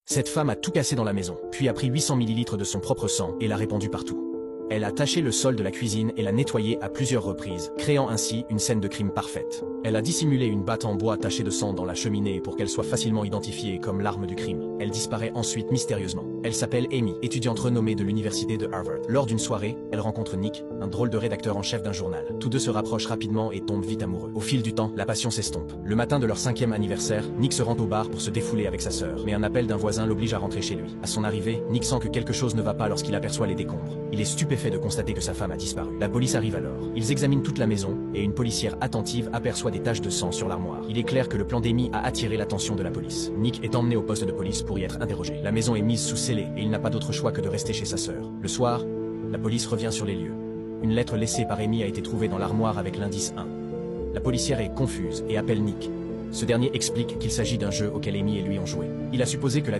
Cette femme a tout cassé dans la maison, puis a pris 800 ml de son propre sang et l'a répandu partout. Elle a taché le sol de la cuisine et l'a nettoyé à plusieurs reprises, créant ainsi une scène de crime parfaite. Elle a dissimulé une batte en bois tachée de sang dans la cheminée pour qu'elle soit facilement identifiée comme l'arme du crime. Elle disparaît ensuite mystérieusement. Elle s'appelle Amy, étudiante renommée de l'université de Harvard. Lors d'une soirée, elle rencontre Nick, un drôle de rédacteur en chef d'un journal. Tous deux se rapprochent rapidement et tombent vite amoureux. Au fil du temps, la passion s'estompe. Le matin de leur 5e anniversaire, Nick se rend au bar pour se défouler avec sa sœur, mais un appel d'un voisin l'oblige à rentrer chez lui. À son arrivée, Nick sent que quelque chose ne va pas lorsqu'il aperçoit les décombres. Il est stupéfait de constater que sa femme a disparu. La police arrive alors. Ils examinent toute la maison et une policière attentive aperçoit des taches de sang sur l'armoire. Il est clair que le plan d'Amy a attiré l'attention de la police. Nick est emmené au poste de police pour y être interrogé. La maison est mise sous scellé et il n'a pas d'autre choix que de rester chez sa sœur. Le soir, la police revient sur les lieux. Une lettre laissée par Amy a été trouvée dans l'armoire avec l'indice 1. La policière est confuse et appelle Nick. Ce dernier explique qu'il s'agit d'un jeu auquel Amy et lui ont joué. Il a supposé que la